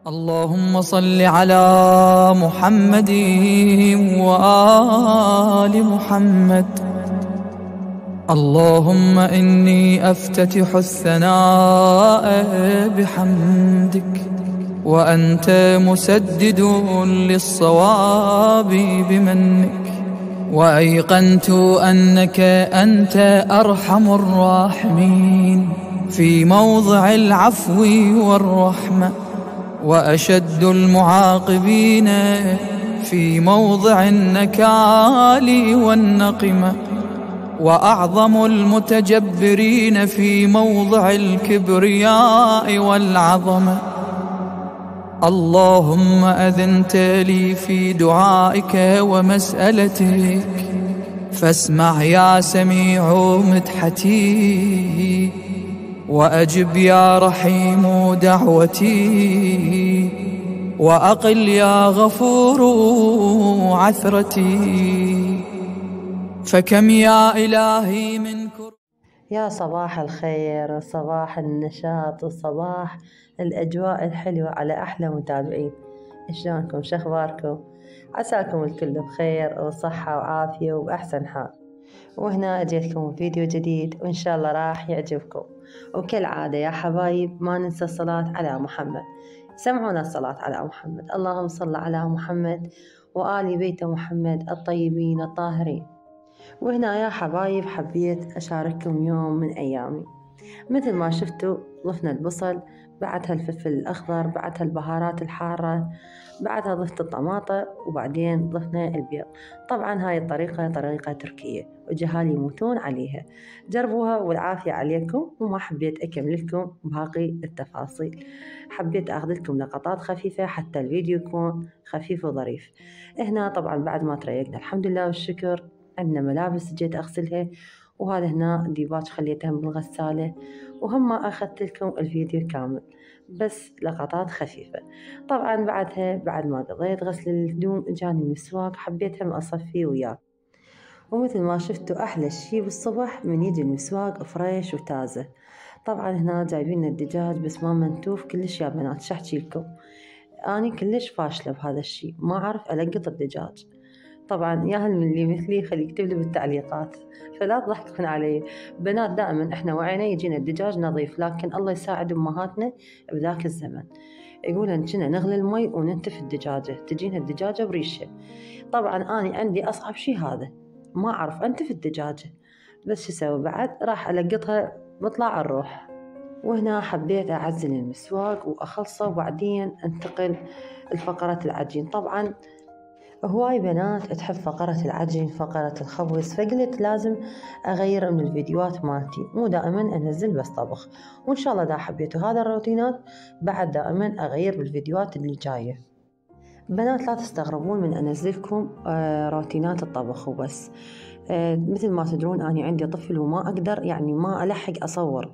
اللهم صل على محمد وآل محمد. اللهم إني أفتتح الثناء بحمدك، وأنت مسدد للصواب بمنك، وأيقنت أنك أنت أرحم الراحمين في موضع العفو والرحمة، وأشد المعاقبين في موضع النكال والنقمة، وأعظم المتجبرين في موضع الكبرياء والعظمة. اللهم أذنت لي في دعائك ومسألتك، فاسمع يا سميع مدحتي، وأجب يا رحيم دعوتي، وأقل يا غفور عثرتي. فكم يا إلهي من يا صباح الخير وصباح النشاط وصباح الأجواء الحلوة على أحلى متابعين. شلونكم؟ شخباركم؟ عساكم الكل بخير وصحة وعافية وبأحسن حال. وهنا أجيتكم فيديو جديد وإن شاء الله راح يعجبكم. وكالعادة يا حبايب ما ننسى الصلاة على محمد. سمعونا الصلاة على محمد. اللهم صل على محمد وآل بيت محمد الطيبين الطاهرين. وهنا يا حبايب حبيت أشارككم يوم من أيامي. مثل ما شفتوا ضفنا البصل، بعدها الفلفل الأخضر، بعدها البهارات الحارة، بعدها ضفت الطماطة، وبعدين ضفنا البيض. طبعا هاي الطريقة طريقة تركية وجهالي يموتون عليها، جربوها والعافية عليكم. وما حبيت أكمل لكم باقي التفاصيل، حبيت أخذ لكم لقطات خفيفة حتى الفيديو يكون خفيف وظريف. هنا طبعا بعد ما تريقنا الحمد لله والشكر، عندنا ملابس جيت أغسلها، وهذا هنا ديباج خليتهم بالغسالة، وهم أخذت لكم الفيديو كامل بس لقطات خفيفة. طبعا بعدها بعد ما قضيت غسل الهدوم جاني مسواك، حبيتهم أصفيه وياه. ومثل ما شفتوا أحلى شي بالصبح من يجي المسواك فريش وتازة. طبعا هنا جايبين الدجاج بس ما منتوف كلش يا بنات، شحكي لكم أني كلش فاشلة بهذا الشي، ما أعرف ألقط الدجاج. طبعا يا هل من اللي مثلي خلي يكتب لي بالتعليقات، فلا تضحكون علي بنات. دائما احنا وعينا يجينا الدجاج نظيف، لكن الله يساعد امهاتنا بذاك الزمن يقولن كنا نغلي المي وننتف الدجاجة تجينا الدجاجة بريشة. طبعا أنا عندي أصعب شي هذا، ما أعرف أنتف الدجاجة، بس شو سوي بعد راح ألقطها بطلع الروح. وهنا حبيت أعزل المسواق وأخلصه، وبعدين أنتقل لفقرة العجين. طبعا هواي بنات تحب فقرة العجين فقرة الخبز، فقلت لازم أغير من الفيديوهات مالتي، مو دائما أنزل بس طبخ. وإن شاء الله دا حبيتوا هذا الروتينات بعد دائما أغير بالفيديوهات اللي جاية. بنات لا تستغربون من أنزلكم روتينات الطبخ وبس. مثل ما تدرون أنا عندي طفل وما أقدر يعني ما ألحق أصور،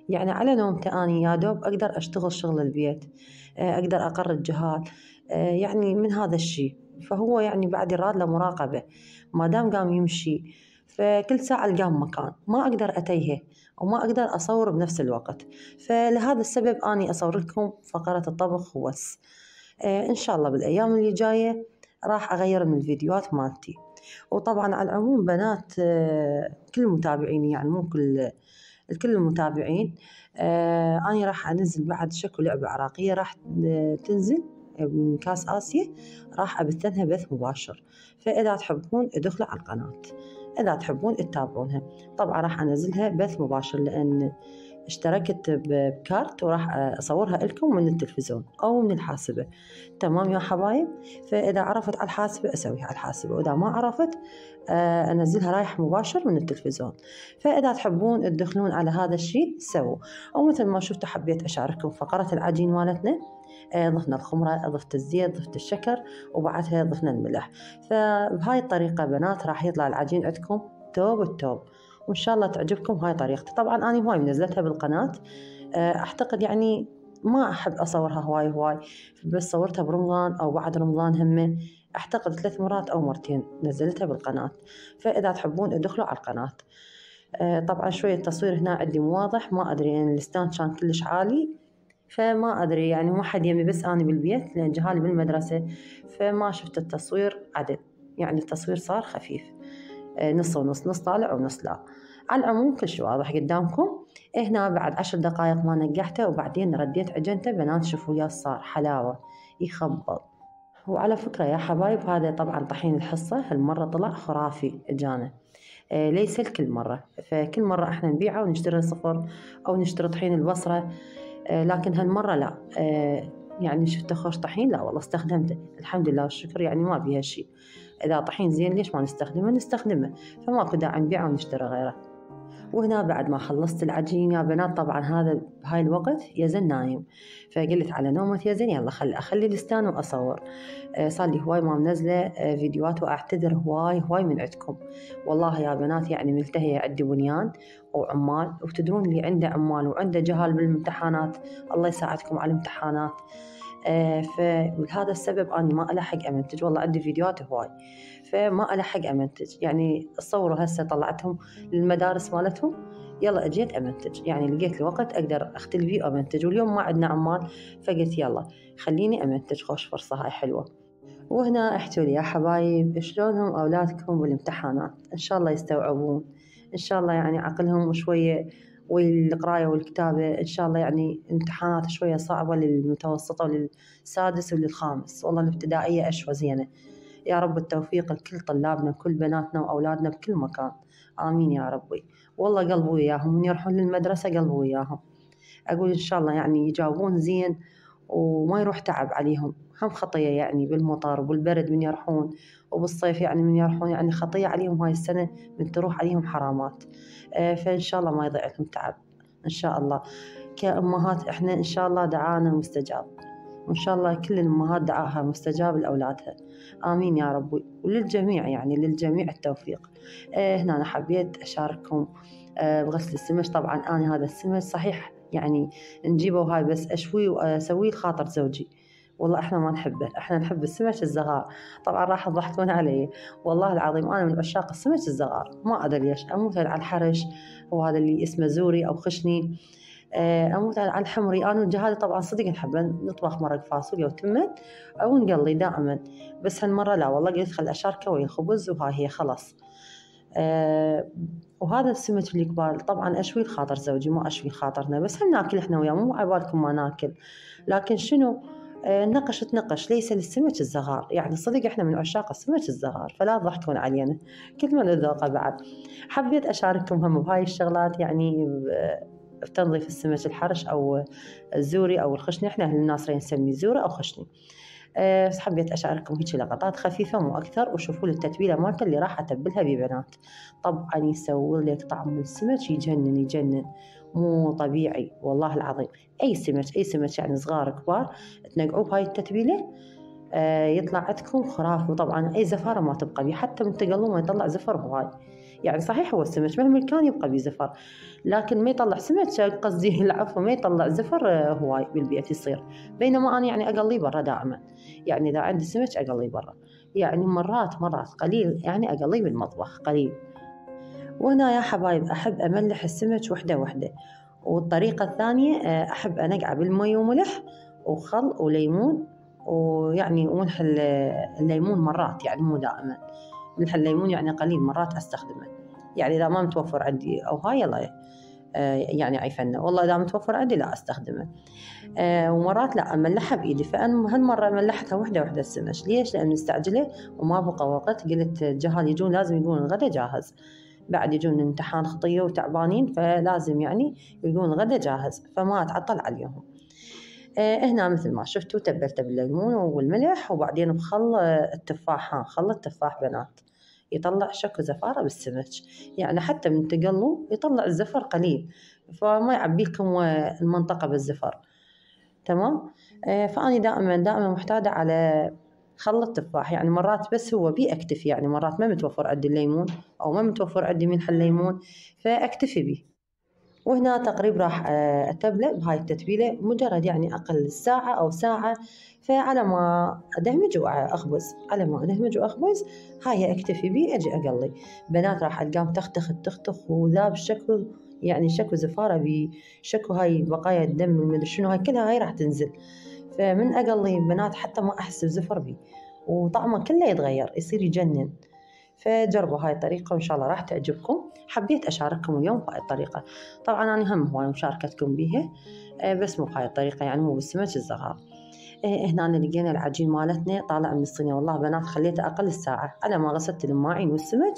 يعني على نومته أنا يا دوب أقدر أشتغل شغل البيت، أقدر أقر الجهال، يعني من هذا الشيء. فهو يعني بعد يراد له مراقبة، ما دام قام يمشي فكل ساعة القام مكان ما أقدر أتيهه وما أقدر أصور بنفس الوقت. فلهذا السبب أنا أصور لكم فقرة الطبخ وبس. إن شاء الله بالأيام اللي جاية راح أغير من الفيديوهات مالتي. وطبعا على العموم بنات كل المتابعين، يعني مو كل المتابعين، أنا راح أنزل بعد شكو لعبة عراقية راح تنزل من كاس آسيا، راح أبثنها بث مباشر. فإذا تحبون ادخلوا على القناة، إذا تحبون تتابعونها. طبعا راح أنزلها بث مباشر لأن اشتركت بكارت وراح أصورها لكم من التلفزيون أو من الحاسبة. تمام يا حبايب؟ فإذا عرفت على الحاسبة أسويها على الحاسبة، وإذا ما عرفت أنزلها رايح مباشر من التلفزيون. فإذا تحبون تدخلون على هذا الشيء سووا. أو مثل ما شفتوا حبيت أشارككم فقرة العجين مالتنا. ضفنا الخمرة، ضفت الزيت، ضفت الشكر، وبعدها ضفنا الملح. فبهاي الطريقة بنات راح يطلع العجين عندكم توب التوب، وإن شاء الله تعجبكم هاي طريقتي. طبعا أنا هواي منزلتها بالقناة، أعتقد يعني ما أحب أصورها هواي، بس صورتها برمضان أو بعد رمضان همه، أعتقد 3 مرات أو مرتين نزلتها بالقناة. فإذا تحبون ادخلوا على القناة. طبعا شوية التصوير هنا عندي مو واضح، ما أدري يعني الستاند كان كلش عالي فما أدري يعني ما حد يمي بس أنا بالبيت لأن جهالي بالمدرسة، فما شفت التصوير عدل، يعني التصوير صار خفيف، نص ونص، نص طالع ونص لا. على العموم كل شيء واضح قدامكم. هنا بعد 10 دقائق ما نقحته وبعدين رديت عجنته. بنات شوفوا يا صار حلاوة يخبط. وعلى فكرة يا حبايب هذا طبعا طحين الحصة هالمرة طلع خرافي اجانا، ليس الكل مرة، فكل مرة احنا نبيعه ونشتري صفر او نشتري طحين البصرة، لكن هالمرة لا، يعني شفته خوش طحين، لا والله استخدمته الحمد لله والشكر، يعني ما بيها شيء. إذا طحين زين ليش ما نستخدمه، فماكو داعي نبيعه ونشتري غيره. وهنا بعد ما خلصت العجين يا بنات، طبعا هذا بهاي الوقت يزن نايم، فقلت على نومة يزن يلا أخلي الستان وأصور. صار لي هواي ما منزلة فيديوهات، وأعتذر هواي من عندكم. والله يا بنات يعني ملتهية، عندي بنيان وعمال، وتدرون اللي عنده عمال وعنده جهال بالامتحانات، الله يساعدكم على الامتحانات. فلهذا السبب أنا ما ألحق أمنتج، والله عندي فيديوهات هواي فما ألحق أمنتج. يعني تصوروا هسه طلعتهم للمدارس مالتهم، يلا أجيت أمنتج، يعني لقيت لي وقت أقدر أختل فيه وأمنتج، واليوم ما عندنا عمال فقلت يلا خليني أمنتج، خوش فرصة هاي حلوة. وهنا احكوا لي يا حبايب شلونهم أولادكم بالامتحانات، إن شاء الله يستوعبون، إن شاء الله يعني عقلهم شوية والقراية والكتابة إن شاء الله، يعني امتحانات شوية صعبة للمتوسطة وللسادس وللخامس، والله الابتدائية أشوى زينة. يا رب التوفيق لكل طلابنا كل بناتنا وأولادنا بكل مكان، آمين يا ربي. والله قلبوا وياهم من يروحون للمدرسة، قلبوا وياهم، أقول إن شاء الله يعني يجاوبون زين وما يروح تعب عليهم، هم خطية يعني بالمطر وبالبرد من يروحون، وبالصيف يعني من يروحون، يعني خطية عليهم هاي السنة من تروح عليهم حرامات. فإن شاء الله ما يضيع لهم تعب إن شاء الله. كأمهات إحنا إن شاء الله دعانا مستجاب، وإن شاء الله كل الأمهات دعاها مستجاب لأولادها، آمين يا رب. وللجميع يعني للجميع التوفيق. هنا أنا حبيت أشارككم بغسل السمش. طبعا أنا هذا السمش صحيح يعني نجيبه وهاي بس أشويه وأسويه لخاطر زوجي، والله إحنا ما نحبه، إحنا نحب السمك الزغار. طبعا راح تضحكون علي، والله العظيم أنا من عشاق السمك الزغار، ما أدري ليش، أموت على الحرش وهذا اللي اسمه زوري أو خشني، أموت على الحمري. أنا والجهاد طبعا صدق نحبه، نطبخ مرق فاصوليا وتمن أو نقلي دائما، بس هالمرة لا والله قلت خل أشاركه ويا الخبز وهاي هي خلاص. وهذا السمك الكبار طبعا أشوي لخاطر زوجي، ما أشوي لخاطرنا، بس هم ناكل إحنا وياه، مو عبالكم ما ناكل، لكن شنو نقش تنقش ليس للسمك الزغار، يعني صدق إحنا من عشاق السمك الزغار، فلا تضحكون علينا كل من الذوقه. بعد حبيت أشارككم هم بهاي الشغلات، يعني بتنظيف السمك الحرش أو الزوري أو الخشني، إحنا أهل الناصرين نسميه زوري أو خشني. بس حبيت أشارككم هيك لقطات خفيفة مو أكثر، وشوفوا التتبيلة مالته اللي راح أتبلها ببنات، طبعا يسوي لك طعم السمك يجنن مو طبيعي والله العظيم. أي سمك يعني صغار كبار تنقعوه بهاي التتبيلة يطلع عندكم خرافي. وطبعا أي زفارة ما تبقى بيه، حتى من تقلوه ما يطلع زفر هواي، يعني صحيح هو السمك مهما كان يبقى بيه زفر، لكن ما يطلع سمك قصدي العفو ما يطلع زفر هواي بالبيت يصير، بينما أنا يعني أقليه برا دائما، يعني إذا عندي سمك أقليه برا، يعني مرات قليل يعني أقليه بالمطبخ قليل. وهنا يا حبايب أحب أملح السمك وحدة، والطريقة الثانية أحب أنقعه بالمي وملح وخل وليمون، ويعني وملح الليمون مرات يعني مو دائما، ملح الليمون يعني قليل مرات أستخدمه، يعني إذا ما متوفر عندي أو هاي يلا يعني عيفنة، والله إذا متوفر عندي لا أستخدمه. ومرات لا أملحها بإيدي، فأنا هالمرة ملحتها وحدة السمك. ليش؟ لأن مستعجلة وما بقى وقت، قلت الجهال يجون لازم يقولون الغدا جاهز، بعد يجون من امتحان خطية وتعبانين، فلازم يعني يقولون الغدا جاهز، فما أتعطل عليهم. هنا مثل ما شفتوا تبلته بالليمون والملح، وبعدين بخل التفاح، خل التفاح بنات يطلع شكو زفارة بالسمك، يعني حتى من تقلوا يطلع الزفر قليل، فما يعبيكم المنطقة بالزفر. تمام. فأني دائما محتاجة على خل التفاح، يعني مرات بس هو بي أكتفي، يعني مرات ما متوفر عندي الليمون أو ما متوفر عندي ملح الليمون فأكتفي به. وهنا تقريبا راح أتبله بهاي التتبيلة مجرد يعني أقل ساعة أو ساعة، فعلى ما أدمج وأخبز، هاي أكتفي بيه أجي أقلي. بنات راح ألقام تختخ وذاب شكل يعني شكو زفارة بي، شكو هاي بقايا الدم المدري شنو هاي كلها هاي راح تنزل. فمن أقلي بنات حتى ما أحس بزفر بي، وطعمه كله يتغير يصير يجنن. فجربوا هاي الطريقة وإن شاء الله راح تعجبكم. حبيت أشارككم اليوم بهاي الطريقة. طبعا أنا هم هواي مشاركتكم بيها، بس مو بهاي الطريقة، يعني مو بالسمك الصغار. هنا لقينا العجين مالتنا طالع من الصينية. والله بنات خليته أقل الساعة على ما غسلت الماعين والسمك،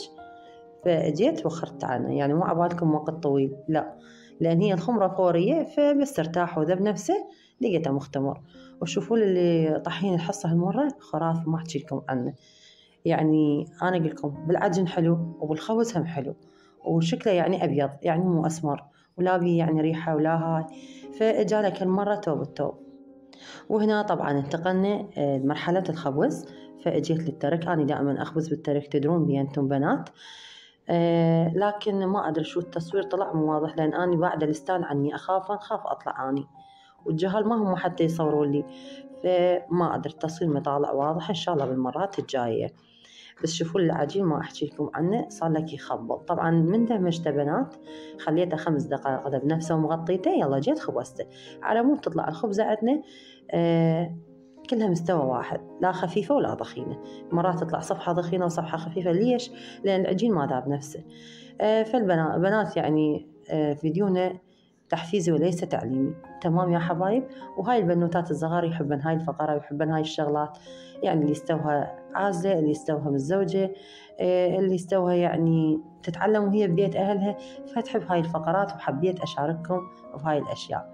فجيت وخرت عنه. يعني مو عبالكم وقت طويل، لا، لأن هي الخمرة فورية، فبس ارتاح وذا بنفسه لقيته مختمر. وشوفوا اللي طحين الحصة هالمرة خرافي ما أحكي لكم عنه. يعني أنا أقول لكم بالعجن حلو وبالخبز هم حلو، وشكله يعني أبيض يعني مو أسمر، ولا بي يعني ريحة ولا هاي. فإجالك هالمرة توب التوب. وهنا طبعا انتقلنا لمرحلة الخبز. فأجيت للترك. أنا دائما أخبز بالترك، تدرون بي أنتم بنات. لكن ما أدري شو التصوير طلع مو واضح، لأن أنا بعد الستان عني أخاف أطلع أني، والجهال ما هم حتى يصوروا لي. فما أدري التصوير ما طالع واضح، إن شاء الله بالمرات الجاية. بس شوفوا العجين ما أحكي لكم عنه، صار لك يخبل. طبعا من دمجته بنات خليته 5 دقائق هذا بنفسه ومغطيته. يلا جيت خبزته على مود تطلع الخبزة عندنا كلها مستوى واحد، لا خفيفة ولا ضخيمة. مرات تطلع صفحة ضخيمة وصفحة خفيفة. ليش؟ لأن العجين ما ذاب نفسه. فالبنات يعني فيديونا تحفيزي وليس تعليمي. تمام يا حبايب؟ وهاي البنوتات الصغار يحبن هاي الفقرة ويحبن هاي الشغلات. يعني اللي يستوها عازلة، اللي يستوها متزوجة، اللي يستوها يعني تتعلم وهي ببيت أهلها، فتحب هاي الفقرات وحبيت أشارككم بهاي الأشياء.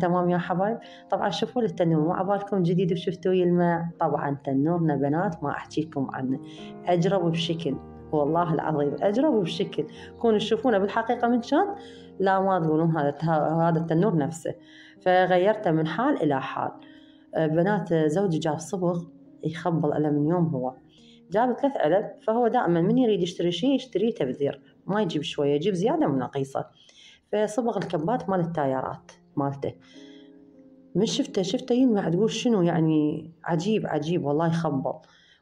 تمام يا حبايب؟ طبعا شوفوا التنور، مو عبالكم جديد وشفتوا يلمع. طبعا تنورنا بنات ما أحكي لكم عنه، أجرب بشكل، والله العظيم أجرب بشكل. كونوا تشوفونه بالحقيقة من شان، لا ما تقولون هذا التنور نفسه. فغيرته من حال إلى حال. بنات زوجي جاب صبغ يخبل ألمنيوم، هو جاب 3 علب. فهو دائما من يريد يشتري شيء يشتريه تبذير، ما يجيب شوية، يجيب زيادة من نقيصة. فصبغ الكبات مال التايرات مالته. من شفته يلمع، تقول شنو يعني، عجيب والله يخبل.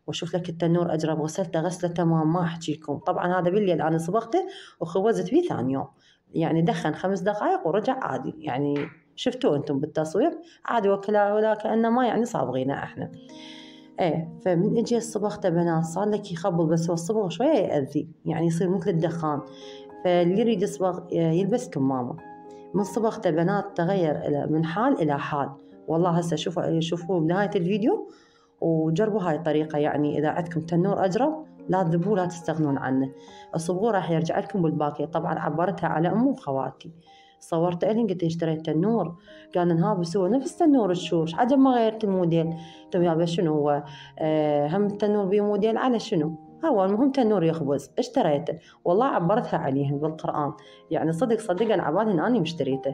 واشوف لك التنور اجرب، غسلته غسله تمام ما احكي لكم. طبعا هذا بالليل انا صبغته وخبزت فيه ثاني يوم، يعني دخن 5 دقائق ورجع عادي. يعني شفتوه انتم بالتصوير عادي، ولا كأنه ما يعني صابغينه احنا. فمن اجي صبغته بنات صار لك يخبل، بس هو الصبغ شويه يأذي، يعني يصير مثل الدخان. فاللي يريد يصبغ يلبس كمامه. من صبغته بنات تغير من حال إلى حال. والله هسه شوفوا بنهاية الفيديو وجربوا هاي الطريقة. يعني إذا عندكم تنور أجرب لا تذبوه، لا تستغنون عنه. الصبغور راح يرجع لكم بالباقي. طبعا عبرتها على أمي وخواتي، صورت لهم قلت اشتريت تنور، قال انها بس هو نفس تنور الشوش، عجب ما غيرت الموديل. طيب يا بس شنو هو هم التنور بيه موديل على شنو؟ هو المهم تنور يخبز اشتريته. والله عبرتها عليهم بالقرآن، يعني صدق انا عبالي ان انا مشتريته.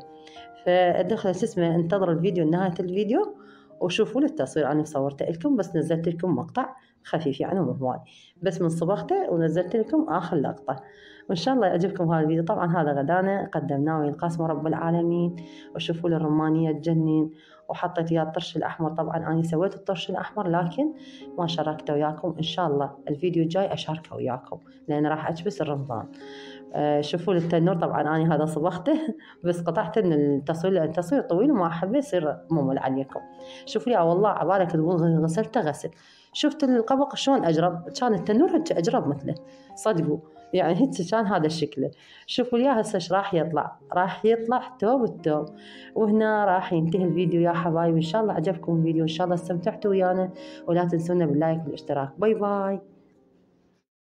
فادخل اسمه انتظروا الفيديو لنهاية الفيديو وشوفوا التصوير. انا صورته لكم بس نزلت لكم مقطع خفيف يعني مو هواي، بس من صبغته ونزلت لكم اخر لقطة. وان شاء الله يعجبكم هذا الفيديو. طبعا هذا غدانا قدمناه وينقسم رب العالمين. وشوفوا الرمانية تجنن. وحطيت وياه الطرش الاحمر. طبعا انا سويت الطرش الاحمر لكن ما شاركته وياكم. ان شاء الله الفيديو الجاي اشاركه وياكم لان راح اكبس الرمضان. شوفوا التنور. طبعا انا هذا صبغته بس قطعت ان التصوير طويل وما احب يصير ممل عليكم. شوفوا لي والله عبالك تقول غسلته غسل. شفت القبق شلون اجرب، كان التنور هيك اجرب مثله صدقوا، يعني هيك كان هذا الشكل. شوفوا لي هسه ايش راح يطلع توب التوب. وهنا راح ينتهي الفيديو يا حبايبي. ان شاء الله عجبكم الفيديو، ان شاء الله استمتعتوا ويانا، ولا تنسونا باللايك والاشتراك. باي باي.